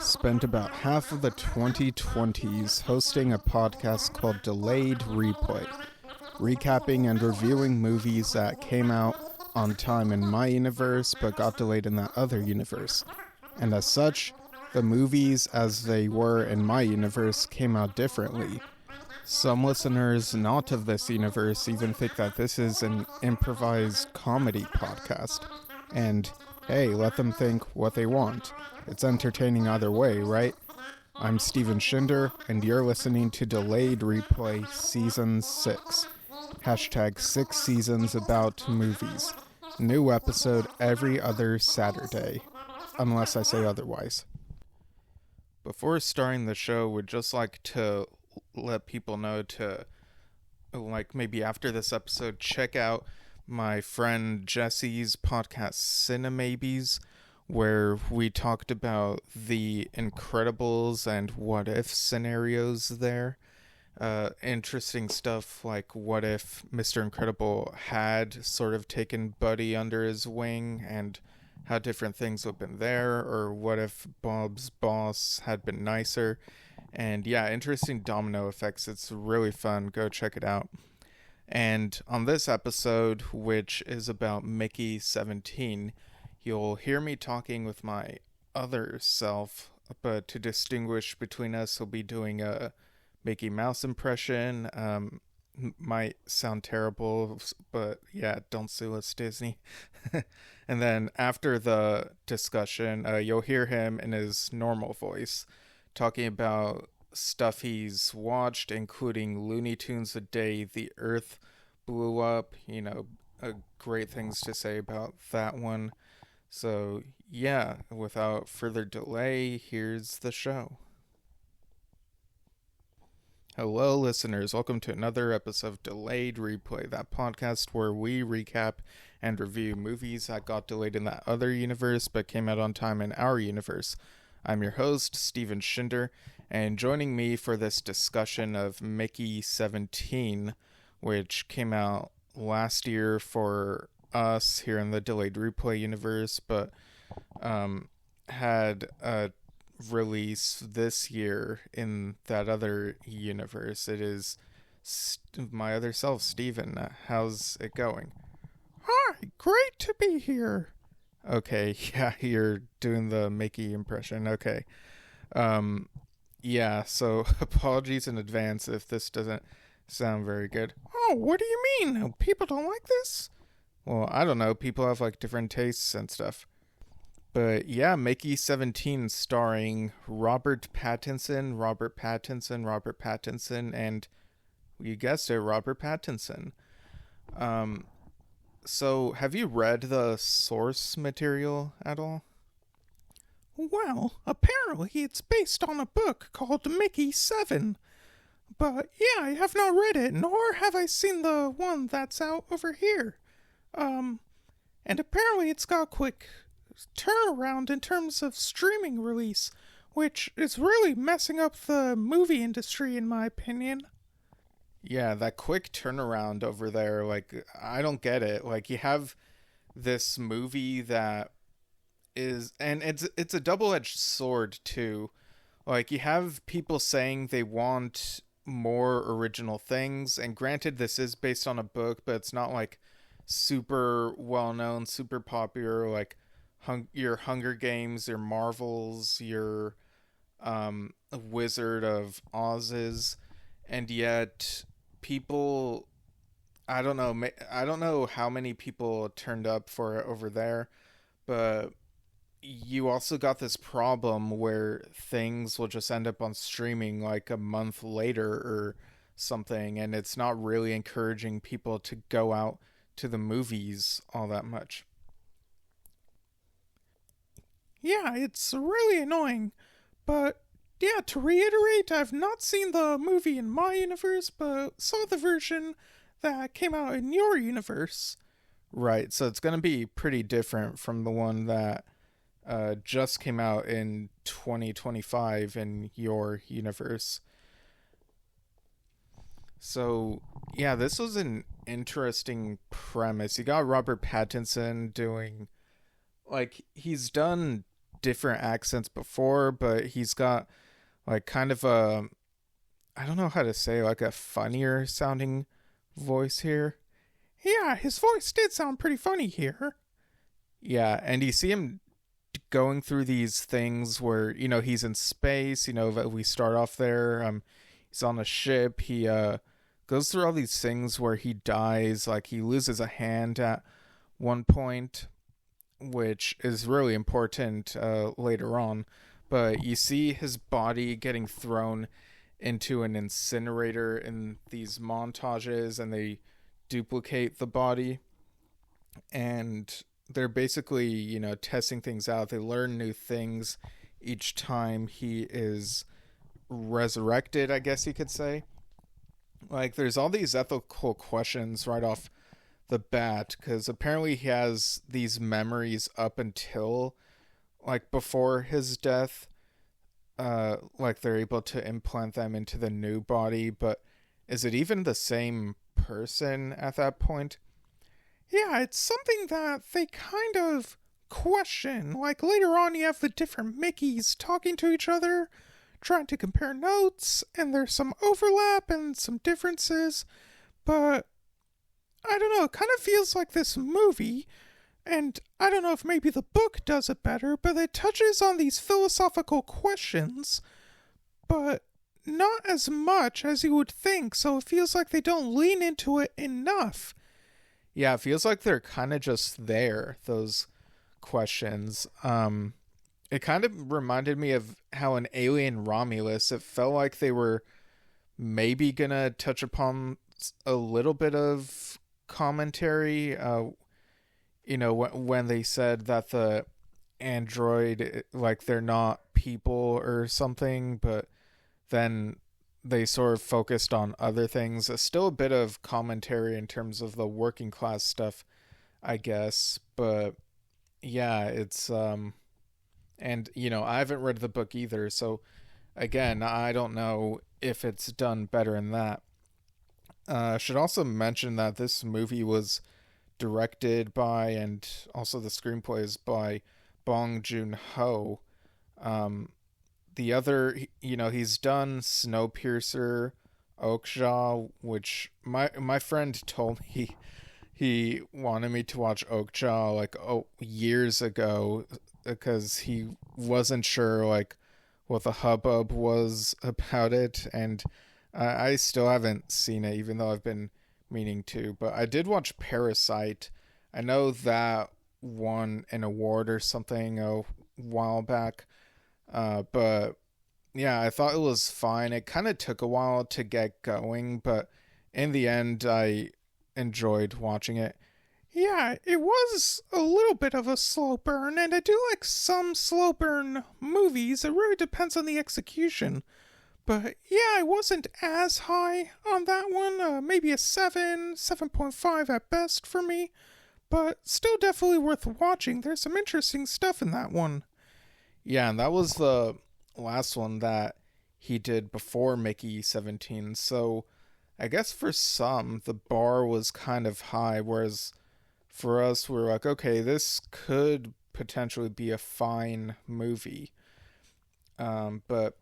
spent about half of the 2020s hosting a podcast called Delayed Replay, recapping and reviewing movies that came out on time in my universe but got delayed in that other universe. And as such, the movies as they were in my universe came out differently. Some listeners not of this universe even think that this is an improvised comedy podcast. And hey, let them think what they want. It's entertaining either way, right? I'm Shinder, and you're listening to Delayed Replay Season 6. Hashtag 6 seasons about movies. New episode every other Saturday. Unless I say otherwise. Before starting the show, would just like to let people know to, maybe after this episode, check out my friend Jesse's podcast Cinemabies, where we talked about the Incredibles and what if scenarios there. Interesting stuff like what if Mr. Incredible had sort of taken Buddy under his wing and how different things would have been there, or what if Bob's boss had been nicer. And yeah, interesting domino effects. It's really fun. Go check it out. And on this episode, which is about Mickey 17, you'll hear me talking with my other self, but to distinguish between us, we'll be doing a Mickey Mouse impression. Might sound terrible, but yeah, don't sue us, Disney. And then after the discussion, you'll hear him in his normal voice talking about stuff he's watched, including Looney Tunes The Day the Earth Blew Up. Great things to say about that one. So yeah, without further delay, here's the show. Hello, listeners. Welcome to another episode of Delayed Replay, that podcast where we recap and review movies that got delayed in that other universe but came out on time in our universe. I'm your host, Shinder, and joining me for this discussion of Mickey 17, which came out last year for us here in the Delayed Replay universe, but had a release this year in that other universe. It is my other self, Steven. How's it going? Hi, great to be here. Okay, yeah, you're doing the Mickey impression. Okay. Yeah, so apologies in advance if this doesn't sound very good. Oh, what do you mean? People don't like this? Well, I don't know. People have different tastes and stuff. But yeah, Mickey 17 starring Robert Pattinson, and you guessed it, Robert Pattinson. So have you read the source material at all? Well, apparently it's based on a book called Mickey 7. But yeah, I have not read it, nor have I seen the one that's out over here. And apparently it's got quick turnaround in terms of streaming release, which is really messing up the movie industry in my opinion. Yeah, that quick turnaround over there, I don't get it. You have this movie that is, and it's a double-edged sword too. You have people saying they want more original things, and granted this is based on a book, but it's not super well-known, super popular, your Hunger Games, your Marvels, your Wizard of Oz's, and yet people, I don't know how many people turned up for it over there, but you also got this problem where things will just end up on streaming a month later or something, and it's not really encouraging people to go out to the movies all that much. Yeah, it's really annoying, but yeah, to reiterate, I've not seen the movie in my universe, but saw the version that came out in your universe. Right, so it's going to be pretty different from the one that just came out in 2025 in your universe. So, yeah, this was an interesting premise. You got Robert Pattinson doing, he's done different accents before, but he's got like kind of a, I don't know how to say, like a funnier sounding voice here. Yeah, his voice did sound pretty funny here. Yeah, and you see him going through these things where, he's in space. We start off there. He's on a ship. He goes through all these things where he dies. Like, he loses a hand at one point, which is really important later on. But you see his body getting thrown into an incinerator in these montages, and they duplicate the body. And they're basically, testing things out. They learn new things each time he is resurrected, I guess you could say. Like, there's all these ethical questions right off the bat, because apparently he has these memories up until, like, before his death. Like, they're able to implant them into the new body, but is it even the same person at that point? Yeah, it's something that they kind of question. Like, later on, you have the different Mickeys talking to each other, trying to compare notes, and there's some overlap and some differences, but I don't know, it kind of feels like this movie, and I don't know if maybe the book does it better, but it touches on these philosophical questions, but not as much as you would think, so it feels like they don't lean into it enough. Yeah, it feels like they're kind of just there, those questions. It kind of reminded me of how in Alien Romulus, it felt like they were maybe gonna touch upon a little bit of commentary, when they said that the android, like, they're not people or something, but then they sort of focused on other things. Still a bit of commentary in terms of the working class stuff, I guess. But yeah, it's and I haven't read the book either, so again, I don't know if it's done better in that. I should also mention that this movie was directed by, and also the screenplay is by, Bong Joon-ho. The other, he's done Snowpiercer, Okja, which my friend told me he wanted me to watch Okja like years ago, because he wasn't sure like what the hubbub was about it, and I still haven't seen it, even though I've been meaning to. But I did watch Parasite. I know that won an award or something a while back. But yeah, I thought it was fine. It kind of took a while to get going, but in the end, I enjoyed watching it. Yeah, it was a little bit of a slow burn, and I do like some slow burn movies. It really depends on the execution. But yeah, I wasn't as high on that one. Maybe a 7, 7.5 at best for me. But still definitely worth watching. There's some interesting stuff in that one. Yeah, and that was the last one that he did before Mickey 17. So I guess for some, the bar was kind of high, whereas for us, we were like, okay, this could potentially be a fine movie. But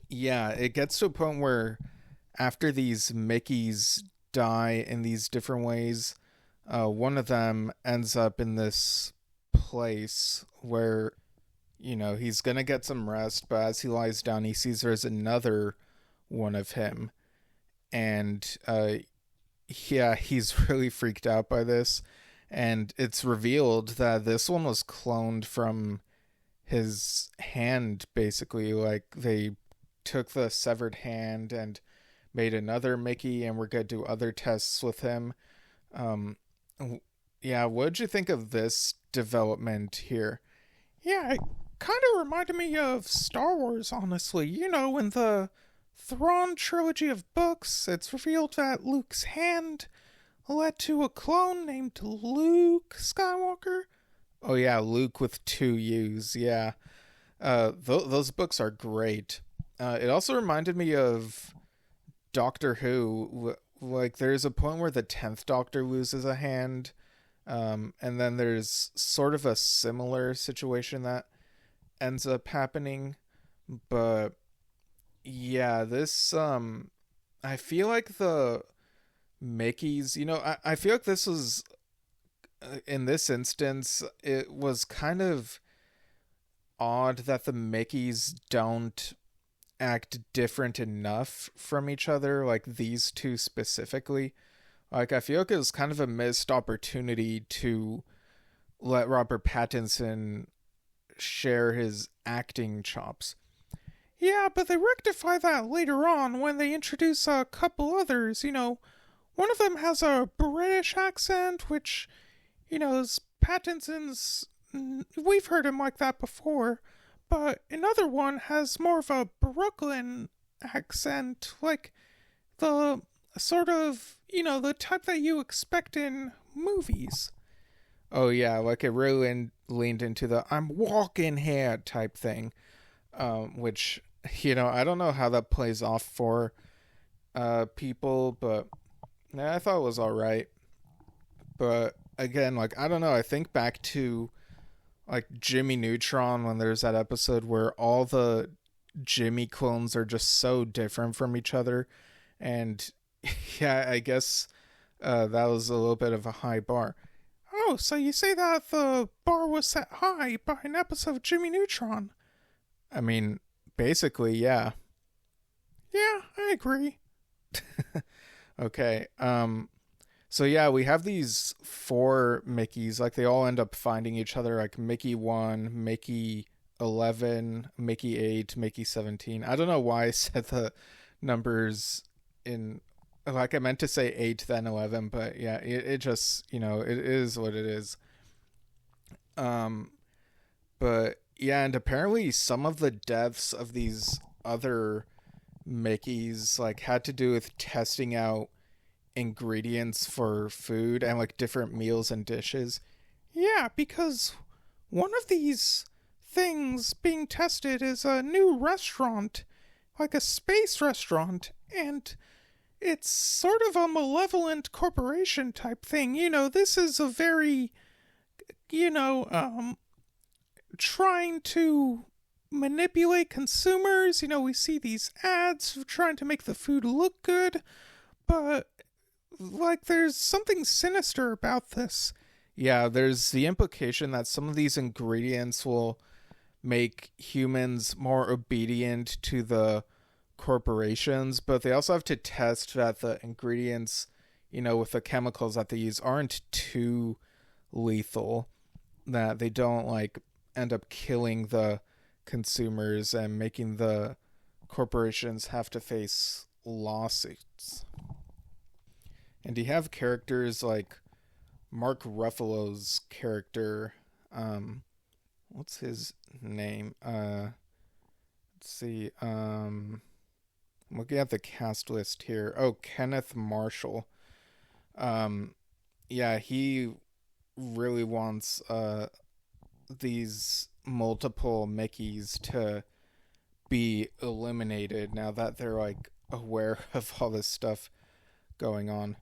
yeah, it gets to a point where after these Mickeys die in these different ways, one of them ends up in this place where, he's going to get some rest, but as he lies down, he sees there's another one of him. And, yeah, he's really freaked out by this. And it's revealed that this one was cloned from his hand, basically. Like, they took the severed hand and made another Mickey, and we're going to do other tests with him. Yeah, what did you think of this development here? Yeah, it kind of reminded me of Star Wars, honestly. In the Thrawn trilogy of books, it's revealed that Luke's hand led to a clone named Luke Skywalker. Oh yeah, Luke with 2 U's, yeah. Those books are great. It also reminded me of Doctor Who. Like, there's a point where the 10th Doctor loses a hand, and then there's sort of a similar situation that ends up happening. But yeah, this I feel like the Mickey's, I feel like this was in this instance, it was kind of odd that the Mickeys don't act different enough from each other, like these two specifically. Like, I feel like it was kind of a missed opportunity to let Robert Pattinson share his acting chops. Yeah, but they rectify that later on when they introduce a couple others. One of them has a British accent, which, is Pattinson's. We've heard him like that before. But another one has more of a Brooklyn accent, like the sort of, the type that you expect in movies. Oh, yeah, like it really leaned into the I'm walking here type thing, which, I don't know how that plays off for people, but I thought it was alright. But again, like, I don't know, I think back to like Jimmy Neutron when there's that episode where all the Jimmy clones are just so different from each other. And yeah, I guess that was a little bit of a high bar. Oh, so you say that the bar was set high by an episode of Jimmy Neutron? I mean, basically, yeah. Yeah, I agree. Okay, so yeah, we have these 4 Mickeys, like they all end up finding each other, like Mickey 1, Mickey 11, Mickey 8, Mickey 17. I don't know why I said the numbers in, like I meant to say 8 then 11, but yeah, it just, it is what it is. But yeah, and apparently some of the deaths of these other Mickeys like had to do with testing out ingredients for food and like different meals and dishes. Yeah, because one of these things being tested is a new restaurant, like a space restaurant, and it's sort of a malevolent corporation type thing. This is a very, trying to manipulate consumers. We see these ads trying to make the food look good, but like there's something sinister about this. Yeah, there's the implication that some of these ingredients will make humans more obedient to the corporations, but they also have to test that the ingredients, with the chemicals that they use aren't too lethal, that they don't like end up killing the consumers and making the corporations have to face lawsuits. And you have characters like Mark Ruffalo's character. What's his name? Let's see. I'm looking at the cast list here. Oh, Kenneth Marshall. Yeah, he really wants these multiple Mickeys to be eliminated now that they're like aware of all this stuff going on.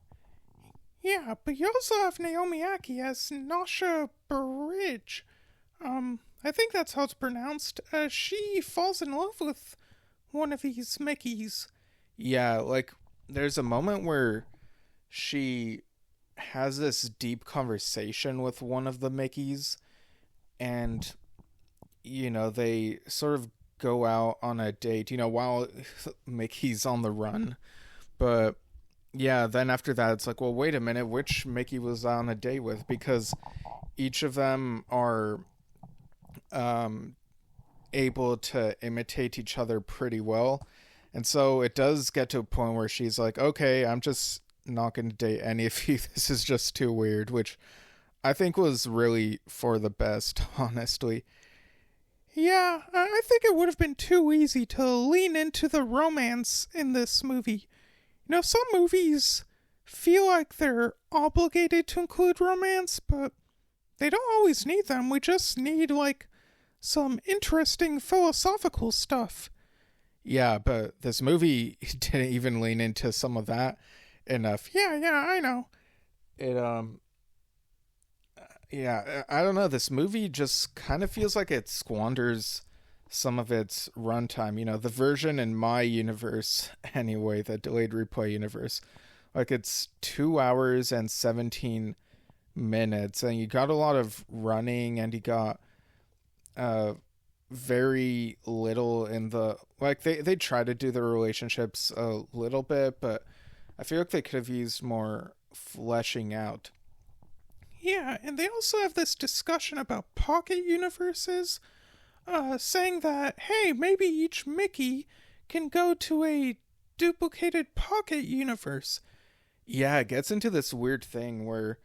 Yeah, but you also have Naomi Aki as Nasha Bridge. I think that's how it's pronounced. She falls in love with one of these Mickeys. Yeah, like, there's a moment where she has this deep conversation with one of the Mickeys, and, they sort of go out on a date, while Mickey's on the run. But yeah, then after that, it's like, well, wait a minute, which Mickey was on a date with? Because each of them are able to imitate each other pretty well. And so it does get to a point where she's like, okay, I'm just not going to date any of you. This is just too weird, which I think was really for the best, honestly. Yeah, I think it would have been too easy to lean into the romance in this movie. Some movies feel like they're obligated to include romance, but they don't always need them. We just need, like, some interesting philosophical stuff. Yeah, but this movie didn't even lean into some of that enough. Yeah, I know. It, yeah, I don't know. This movie just kind of feels like it squanders some of its runtime. You know, the version in my universe, anyway, the delayed replay universe, like it's 2 hours and 17 minutes, and you got a lot of running, and you got uh very little in the like they try to do the relationships a little bit, but I feel like they could have used more fleshing out. Yeah, and they also have this discussion about pocket universes, saying that, hey, maybe each Mickey can go to a duplicated pocket universe. Yeah, it gets into this weird thing where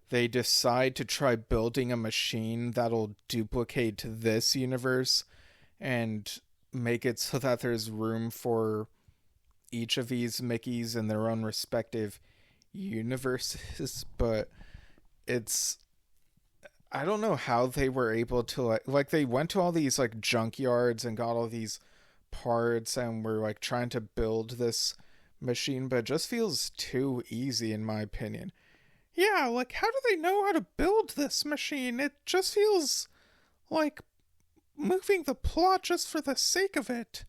they decide to try building a machine that'll duplicate this universe and make it so that there's room for each of these Mickeys in their own respective universes. But it's, I don't know how they were able to like they went to all these like junkyards and got all these parts and were like trying to build this machine, but it just feels too easy in my opinion. Yeah, like how do they know how to build this machine? It just feels like moving the plot just for the sake of it.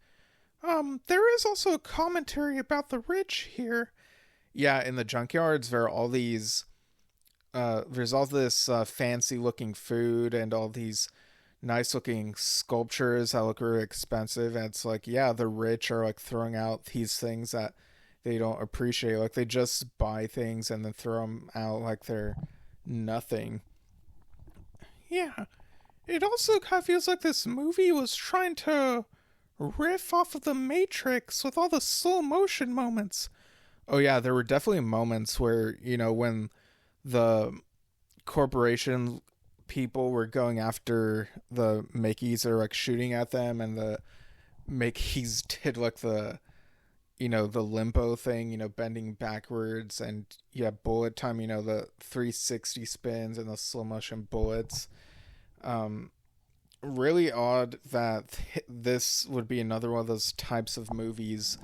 There is also a commentary about the rich here. Yeah, in the junkyards there are all these there's all this fancy looking food and all these nice looking sculptures that look really expensive, and it's like, yeah, the rich are like throwing out these things that they don't appreciate. Like they just buy things and then throw them out like they're nothing. Yeah, it also kind of feels like this movie was trying to riff off of The Matrix with all the slow motion moments. Oh yeah, there were definitely moments where, you know, when the corporation people were going after the Mickeys, or like shooting at them, and the Mickeys did like the, you know, the limbo thing, you know, bending backwards, and yeah, bullet time, you know, the 360 spins and the slow motion bullets. Really odd that this would be another one of those types of movies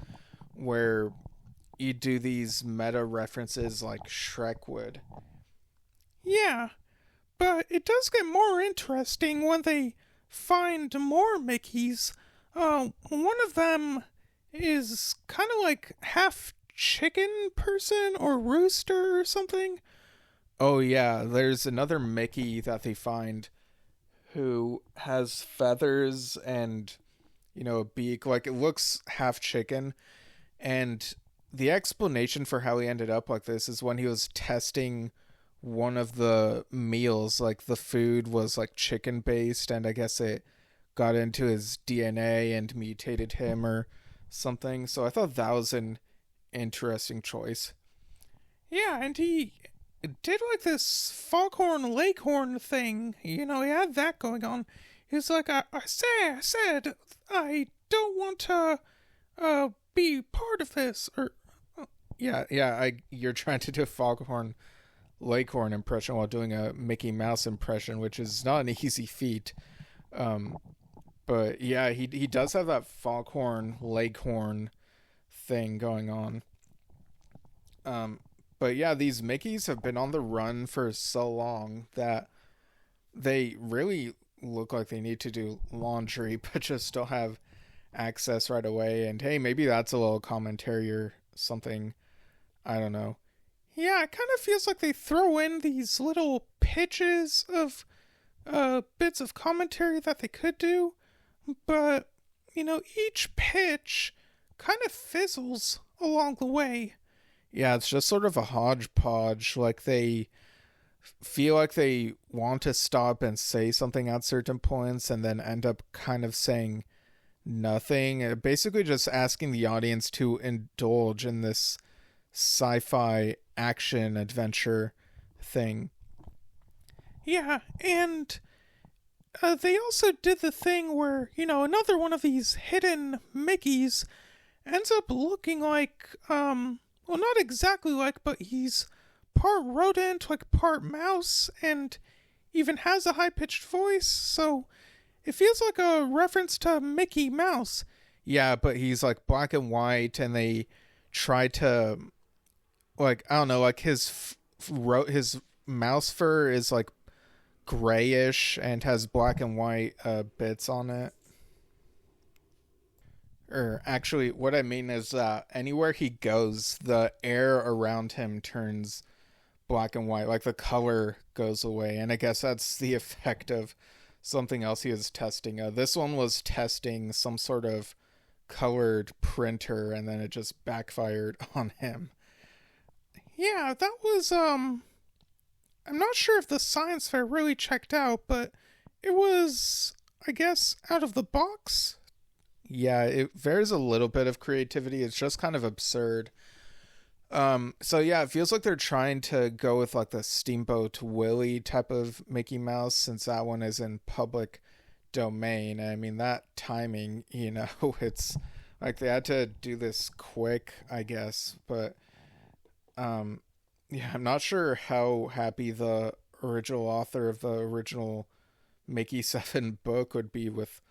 where you do these meta references like Shrek would. Yeah, but it does get more interesting when they find more Mickeys. One of them is kind of like half chicken person or rooster or something. Oh yeah, there's another Mickey that they find who has feathers and, you know, a beak. Like it looks half chicken, and the explanation for how he ended up like this is when he was testing one of the meals, like the food was like chicken based, and I guess it got into his DNA and mutated him or something. So I thought that was an interesting choice. Yeah, and he did like this foghorn leghorn thing. You know, he had that going on. He's like, I said, I don't want to be part of this. Or you're trying to do a foghorn leghorn impression while doing a Mickey Mouse impression, which is not an easy feat. But yeah, he does have that foghorn leghorn thing going on. But yeah, these Mickeys have been on the run for so long that they really look like they need to do laundry, but just don't have access right away. And hey, maybe that's a little commentary or something. I don't know. Yeah, it kind of feels like they throw in these little pitches of bits of commentary that they could do, but, you know, each pitch kind of fizzles along the way. Yeah, it's just sort of a hodgepodge. Like they feel like they want to stop and say something at certain points and then end up kind of saying nothing. Basically just asking the audience to indulge in this sci-fi action adventure thing. Yeah, and they also did the thing where, you know, another one of these hidden Mickeys ends up looking like, well, not exactly like, but he's part rodent, like part mouse, and even has a high-pitched voice, so it feels like a reference to Mickey Mouse. Yeah, but he's like black and white, and they try to, like, I don't know, like his mouse fur is like grayish and has black and white bits on it. Or actually, what I mean is anywhere he goes, the air around him turns black and white. Like the color goes away. And I guess that's the effect of something else he was testing. This one was testing some sort of colored printer, and then it just backfired on him. Yeah, that was I'm not sure if the science fair really checked out, but it was, I guess, out of the box. Yeah, there's a little bit of creativity. It's just kind of absurd. So yeah, it feels like they're trying to go with like the Steamboat Willie type of Mickey Mouse, since that one is in public domain. I mean, that timing, it's like they had to do this quick, I guess. But um, yeah, I'm not sure how happy the original author of the original Mickey 7 book would be with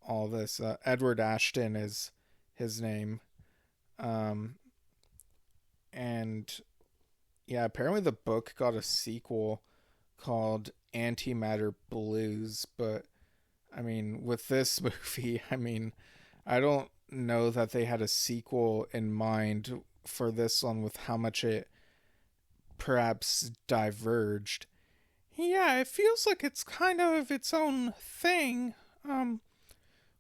all this. Edward Ashton is his name. Um, and yeah, apparently the book got a sequel called Antimatter Blues, but I mean, with this movie, I mean, I don't know that they had a sequel in mind for this one with how much it perhaps diverged. Yeah, it feels like it's kind of its own thing.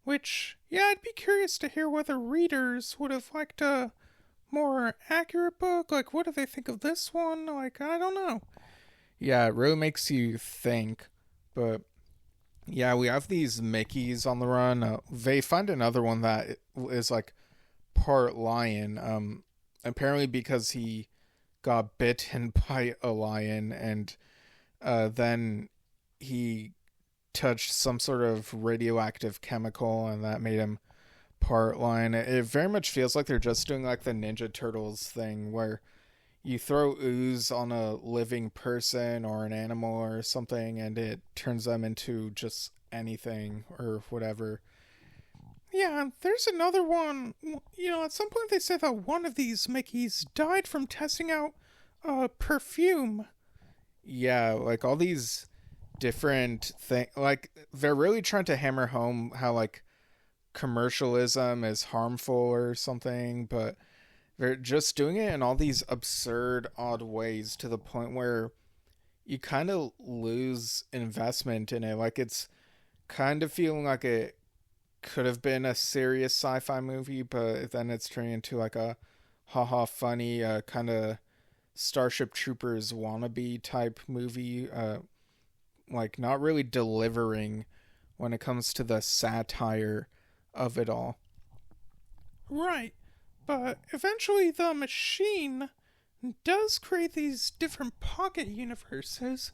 Which, yeah, I'd be curious to hear whether readers would have liked a more accurate book. Like, what do they think of this one? Like, I don't know. Yeah, it really makes you think. But yeah, we have these Mickeys on the run. They find another one that is like part lion. Apparently because he got bitten by a lion, and then he touched some sort of radioactive chemical, and that made him part lion. It very much feels like they're just doing like the Ninja Turtles thing, where you throw ooze on a living person or an animal or something, and it turns them into just anything or whatever. Yeah, there's another one. At some point they said that one of these Mickeys died from testing out perfume. Yeah, like all these different things. Like, they're really trying to hammer home how, like, commercialism is harmful or something, but they're just doing it in all these absurd, odd ways to the point where you kind of lose investment in it. Like, it's kind of feeling like it could have been a serious sci-fi movie, but then it's turning into like a haha funny kind of Starship Troopers wannabe type movie. Like, not really delivering when it comes to the satire of it all. Right, but eventually the machine does create these different pocket universes,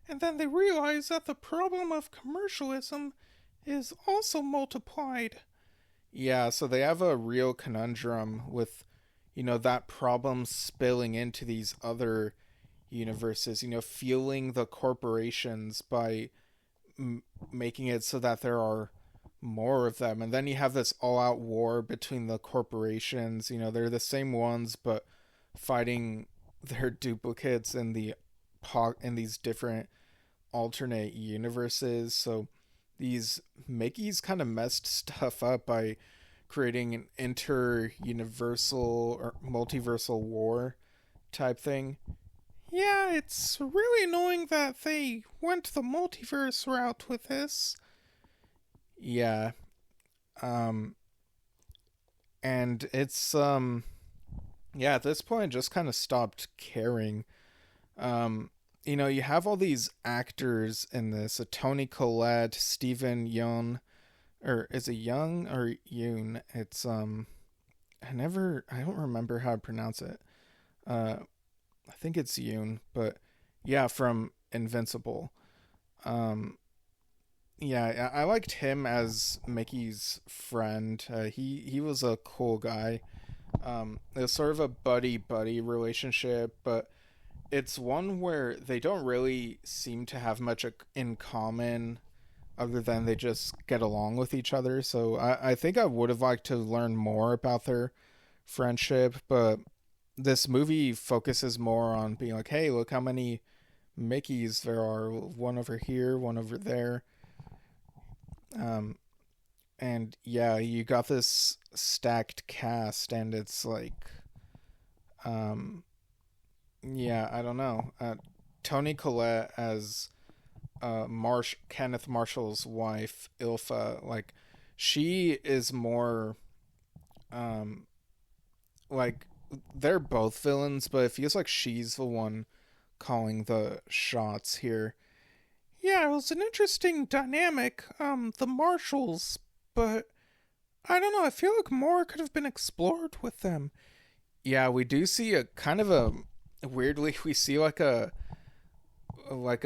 and then they realize that the problem of commercialism is also multiplied. Yeah, so they have a real conundrum with, that problem spilling into these other universes, fueling the corporations by making it so that there are more of them. And then you have this all-out war between the corporations. They're the same ones, but fighting their duplicates in these different alternate universes. So these Mickeys kind of messed stuff up by creating an inter-universal or multiversal war type thing. Yeah, it's really annoying that they went the multiverse route with this. Yeah. Um and it's yeah, at this point just kind of stopped caring. You have all these actors in this, Tony Collette, Stephen Yeun, or is it Young or Yoon? It's I don't remember how to pronounce it. I think it's Yoon, but yeah, from Invincible. Um, yeah, I liked him as Mickey's friend. He was a cool guy. It was sort of a buddy buddy relationship, but it's one where they don't really seem to have much in common, other than they just get along with each other. So I think I would have liked to learn more about their friendship, but this movie focuses more on being like, hey, look how many Mickeys there are. One over here, one over there. And yeah, you got this stacked cast, and it's like, um, yeah, I don't know. Toni Collette as Kenneth Marshall's wife, Ilfa, like, she is more, um, like, they're both villains, but it feels like she's the one calling the shots here. Yeah, it was an interesting dynamic, the Marshalls, but I don't know, I feel like more could have been explored with them. Yeah, we do see a kind of a weirdly we see like a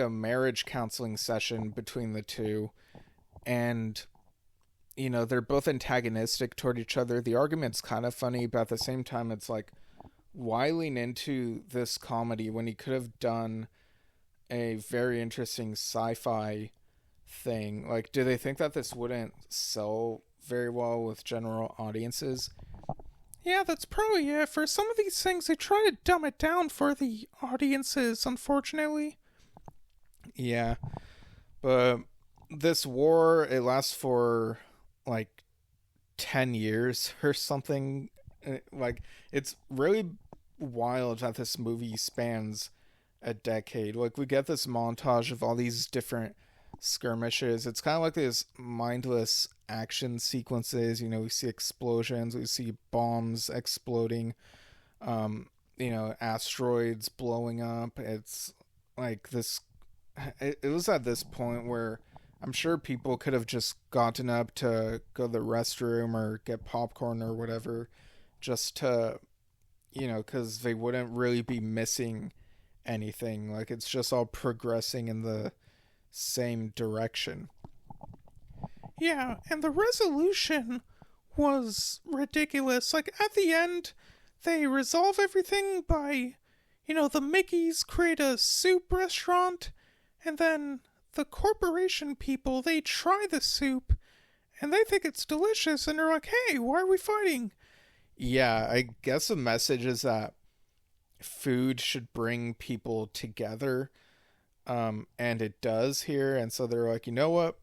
marriage counseling session between the two, and they're both antagonistic toward each other. The argument's kind of funny, but at the same time it's like, why lean into this comedy when he could have done a very interesting sci-fi thing? Like, do they think that this wouldn't sell very well with general audiences? Yeah, that's probably it. For some of these things, they try to dumb it down for the audiences, unfortunately. Yeah, but this war, it lasts for like 10 years or something. Like, it's really wild that this movie spans a decade. Like, we get this montage of all these different skirmishes. It's kind of like these mindless action sequences. We see explosions, we see bombs exploding, asteroids blowing up. It's like this. It was at this point where I'm sure people could have just gotten up to go to the restroom or get popcorn or whatever, just to, because they wouldn't really be missing anything. Like, it's just all progressing in the same direction. Yeah, and the resolution was ridiculous. Like, at the end, they resolve everything by, the Mickeys create a soup restaurant, and then the corporation people, they try the soup, and they think it's delicious, and they're like, hey, why are we fighting? Yeah, I guess the message is that food should bring people together, and it does here, and so they're like, you know what?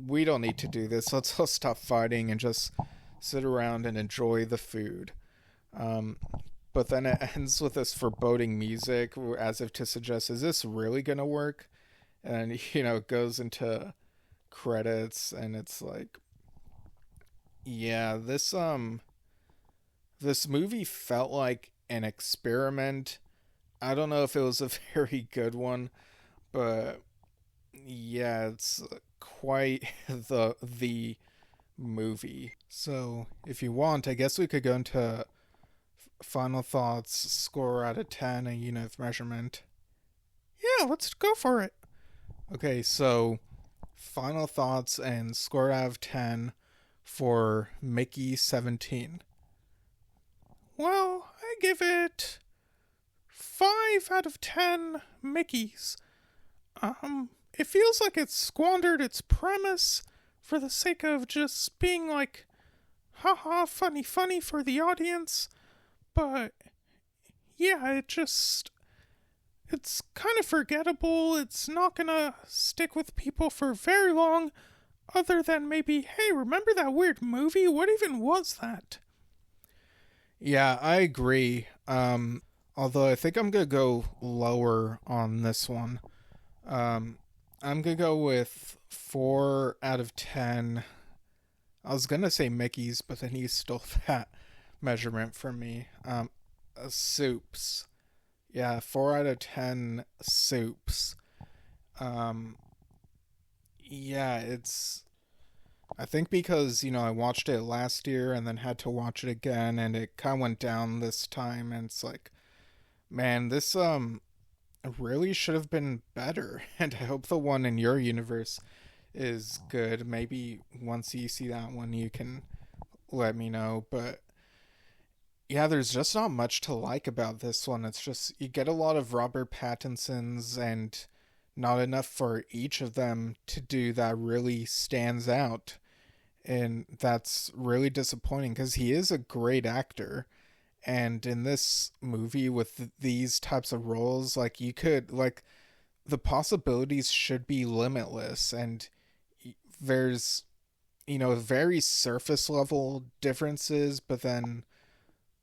We don't need to do this. Let's all stop fighting and just sit around and enjoy the food. But then it ends with this foreboding music, as if to suggest, is this really going to work? And, it goes into credits, and it's like, yeah, this movie felt like an experiment. I don't know if it was a very good one, but yeah, it's quite the movie. So, if you want, I guess we could go into final thoughts, score out of 10, a unit of measurement. Yeah, let's go for it. Okay, so final thoughts and score out of 10 for Mickey 17. Well, I give it 5 out of 10 Mickeys. It feels like it's squandered its premise for the sake of just being like, haha, funny for the audience. But yeah, it's kind of forgettable. It's not gonna stick with people for very long, other than maybe, hey, remember that weird movie? What even was that? Yeah, I agree. Although I think I'm gonna go lower on this one. I'm gonna go with 4 out of 10. I was gonna say Mickey's, but then he stole that measurement from me. Soups. Yeah, 4 out of 10 soups. Yeah, I think because, I watched it last year and then had to watch it again, and it kind of went down this time, and it's like, man, this, really should have been better, and I hope the one in your universe is good. Maybe once you see that one, you can let me know, but yeah, there's just not much to like about this one. It's just, you get a lot of Robert Pattinsons and not enough for each of them to do that really stands out. And that's really disappointing because he is a great actor. And in this movie with these types of roles, like, the possibilities should be limitless. And there's very surface level differences, but then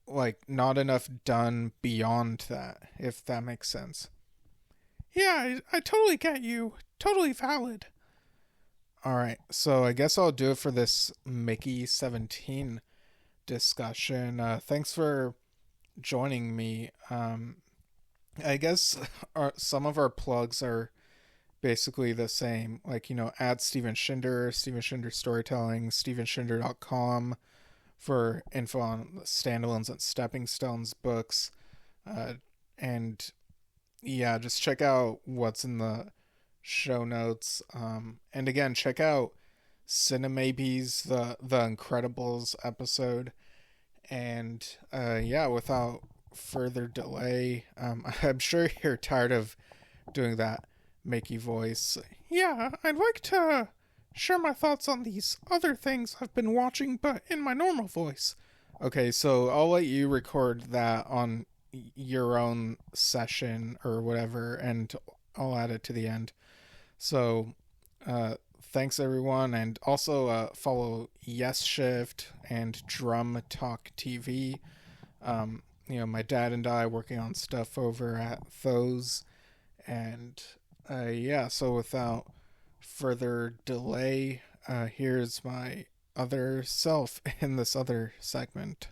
like not enough done beyond that, if that makes sense. Yeah, I totally get you. Totally valid. All right, so I guess I'll do it for this Mickey 17 discussion. Thanks for joining me. I guess some of our plugs are basically the same. Like, at Steven Shinder, Steven Shinder Storytelling, stevenshinder.com for info on standalones and stepping stones books. Uh, and yeah, just check out what's in the show notes. And again, check out Cinemabies, the Incredibles episode. And yeah, without further delay, I'm sure you're tired of doing that Mickey voice. Yeah, I'd like to share my thoughts on these other things I've been watching, but in my normal voice. Okay, so I'll let you record that on your own session or whatever, and I'll add it to the end. So, thanks everyone, and also follow Yes Shift and Drum Talk TV. My dad and I working on stuff over at those, and yeah. So without further delay, here's my other self in this other segment.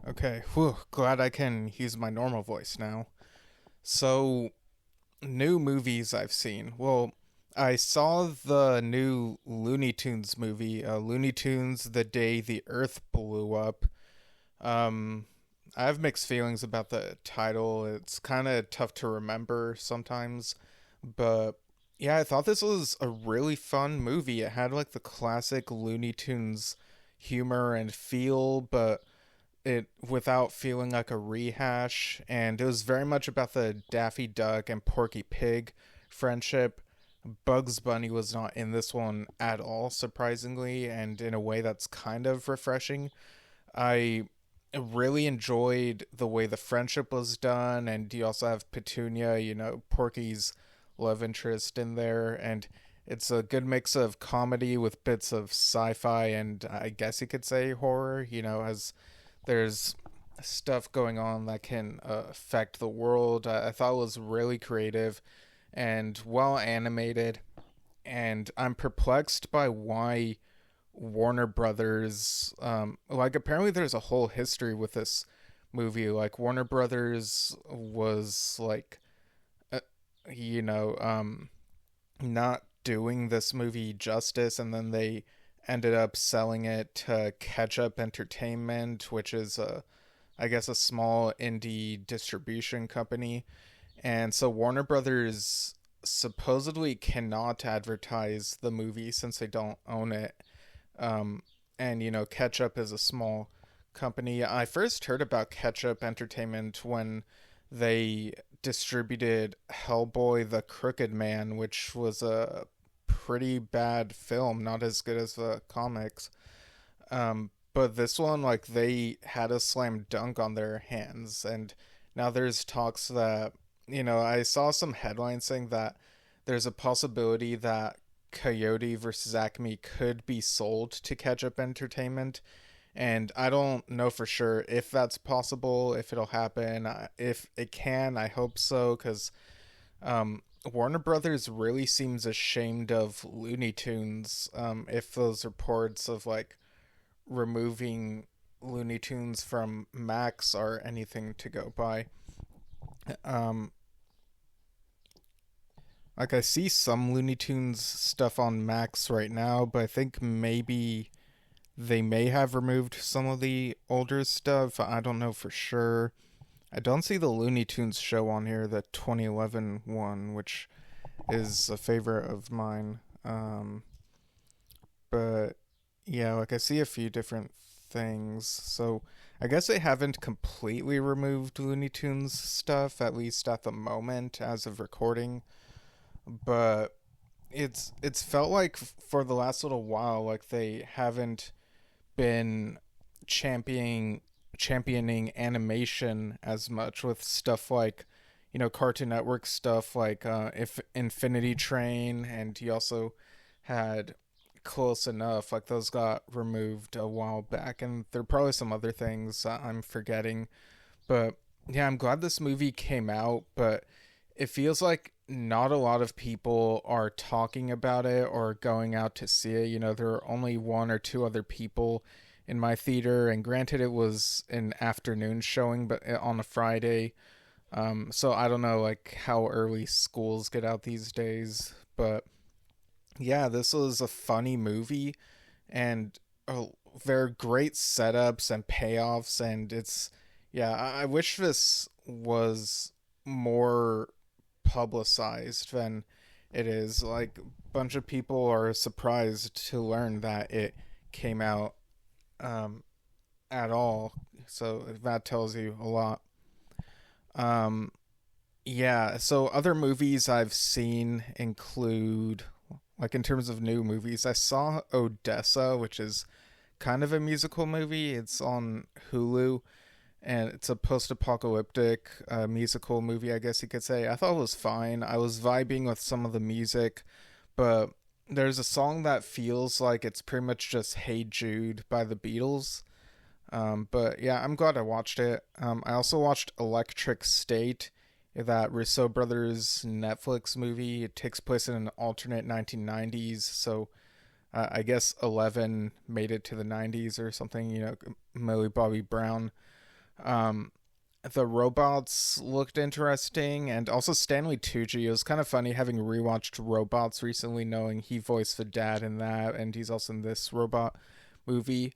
Okay, whew, glad I can use my normal voice now. So, new movies I've seen. Well, I saw the new Looney Tunes movie, Looney Tunes The Day the Earth Blew Up. I have mixed feelings about the title. It's kind of tough to remember sometimes, but yeah, I thought this was a really fun movie. It had like the classic Looney Tunes humor and feel, but it without feeling like a rehash, and it was very much about the Daffy Duck and Porky Pig friendship. Bugs Bunny was not in this one at all, surprisingly, and in a way that's kind of refreshing. I really enjoyed the way the friendship was done, and you also have Petunia, Porky's love interest in there, and it's a good mix of comedy with bits of sci-fi and I guess you could say horror, as there's stuff going on that can affect the world. I thought it was really creative and well animated, and I'm perplexed by why Warner Brothers, apparently there's a whole history with this movie. Like, Warner Brothers was like, uh, you know, not doing this movie justice, and then they ended up selling it to Ketchup Entertainment, which is I guess a small indie distribution company. And so Warner Brothers supposedly cannot advertise the movie since they don't own it. And Ketchup is a small company. I first heard about Ketchup Entertainment when they distributed Hellboy the Crooked Man, which was a pretty bad film, not as good as the comics. But this one, like, they had a slam dunk on their hands, and now there's talks that, I saw some headlines saying that there's a possibility that Coyote versus Acme could be sold to Ketchup Entertainment, and I don't know for sure if that's possible, if it'll happen. If it can, I hope so, because Warner Brothers really seems ashamed of Looney Tunes. If those reports of like removing Looney Tunes from Max are anything to go by. Like, I see some Looney Tunes stuff on Max right now, but I think maybe they may have removed some of the older stuff. I don't know for sure. I don't see the Looney Tunes show on here, the 2011 one, which is a favorite of mine. But yeah, like, I see a few different things. So I guess they haven't completely removed Looney Tunes stuff, at least at the moment, as of recording. But it's felt like for the last little while, like, they haven't been championing animation as much with stuff like, Cartoon Network stuff like if Infinity Train, and you also had close enough. Like, those got removed a while back, and there are probably some other things I'm forgetting. But yeah, I'm glad this movie came out, but it feels like not a lot of people are talking about it or going out to see it. You know, there are only one or two other people in my theater, and granted, it was an afternoon showing, but on a Friday. So I don't know like how early schools get out these days, but yeah, this was a funny movie, and there are great setups and payoffs, and yeah, I wish this was more publicized than it is. Like, a bunch of people are surprised to learn that it came out um, at all, so that tells you a lot. Um, yeah, so other movies I've seen include, like, in terms of new movies, I saw Odessa, which is kind of a musical movie. It's on Hulu, and it's a post-apocalyptic musical movie, I guess you could say. I thought it was fine. I was vibing with some of the music, but there's a song that feels like it's pretty much just "Hey Jude" by the Beatles. But yeah, I'm glad I watched it. I also watched Electric State, that Russo brothers Netflix movie. It takes place in an alternate 1990s, so I guess 11 made it to the 90s or something. You know, Millie Bobby Brown. Um, the robots looked interesting, and also Stanley Tucci. It was kind of funny having rewatched Robots recently, knowing he voiced the dad in that, and he's also in this robot movie.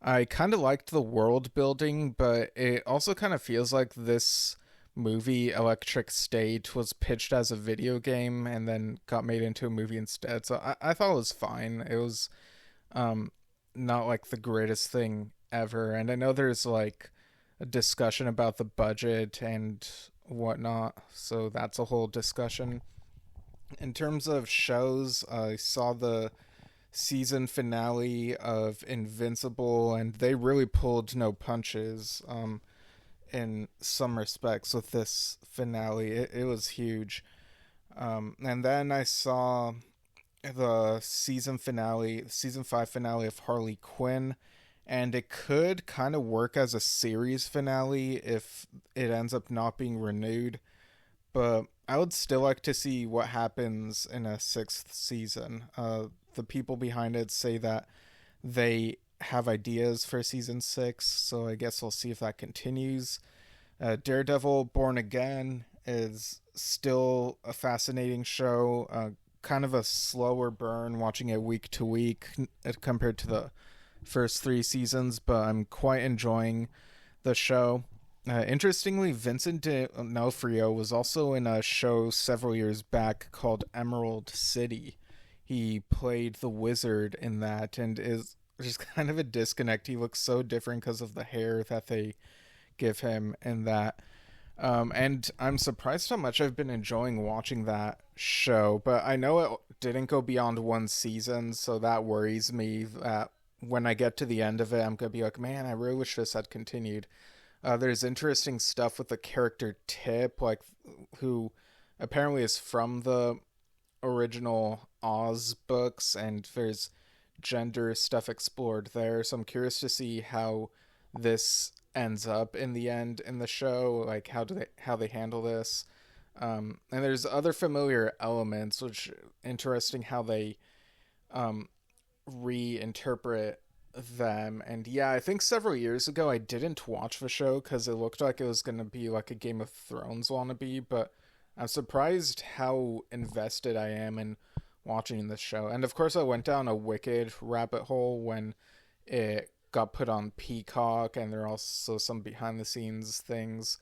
I kind of liked the world building, but it also kind of feels like this movie, Electric State, was pitched as a video game and then got made into a movie instead. So I thought it was fine. It was um, not like the greatest thing ever. And I know there's like a discussion about the budget and whatnot, so that's a whole discussion. In terms of shows, I saw the season finale of Invincible, and they really pulled no punches in some respects with this finale. It was huge. And then I saw the season 5 finale of Harley Quinn, and it could kind of work as a series finale if it ends up not being renewed. But I would still like to see what happens in a sixth season. The people behind it say that they have ideas for season 6, so I guess we'll see if that continues. Daredevil Born Again is still a fascinating show, kind of a slower burn watching it week to week compared to the first 3 seasons, but I'm quite enjoying the show. Interestingly, Vincent D'Onofrio was also in a show several years back called Emerald City. He played the wizard in that, and is just kind of a disconnect. He looks so different because of the hair that they give him in that. And I'm surprised how much I've been enjoying watching that show, but I know it didn't go beyond 1 season, so that worries me that when I get to the end of it, I'm going to be like, man, I really wish this had continued. There's interesting stuff with the character Tip, like, who apparently is from the original Oz books, and there's gender stuff explored there. So I'm curious to see how this ends up in the end in the show, like how they handle this. And there's other familiar elements, which interesting how they reinterpret them. And yeah, I think several years ago I didn't watch the show because it looked like it was going to be like a Game of Thrones wannabe, but I'm surprised how invested I am in watching this show. And of course I went down a Wicked rabbit hole when it got put on Peacock, and there are also some behind the scenes things.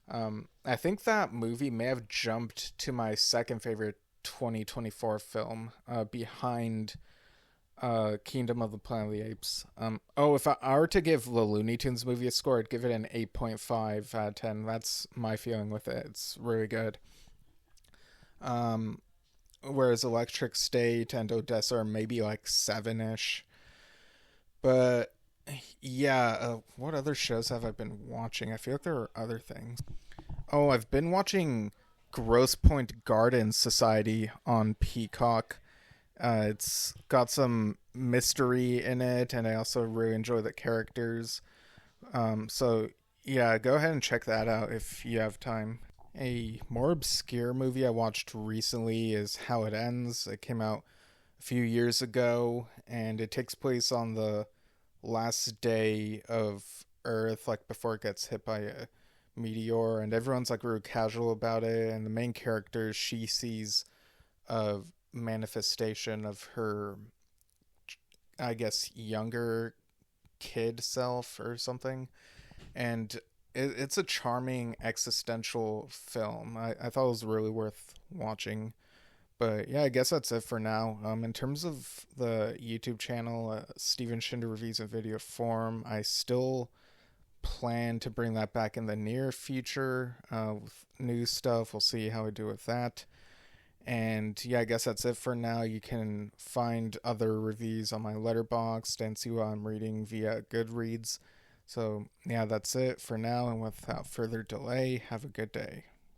I think that movie may have jumped to my second favorite 2024 film, behind Kingdom of the Planet of the Apes. If I were to give the Looney Tunes movie a score, I'd give it an 8.5 out of 10. That's my feeling with it. It's really good. Whereas Electric State and Odessa are maybe like 7-ish. But yeah, what other shows have I been watching? I feel like there are other things. Oh, I've been watching Grosse Pointe Garden Society on Peacock. It's got some mystery in it, and I also really enjoy the characters. So yeah, go ahead and check that out if you have time. A more obscure movie I watched recently is How It Ends. It came out a few years ago, and it takes place on the last day of Earth, like before it gets hit by a meteor, and everyone's like real casual about it. And the main character, she sees a manifestation of her, I guess, younger kid self or something. And it's a charming existential film. I thought it was really worth watching. But yeah, I guess that's it for now. In terms of the YouTube channel, Steven Shinder Reviews in Video Form, I still plan to bring that back in the near future with new stuff. We'll see how I do with that. And yeah, I guess that's it for now. You can find other reviews on my Letterboxd and see what I'm reading via Goodreads. So yeah, that's it for now. And without further delay, have a good day.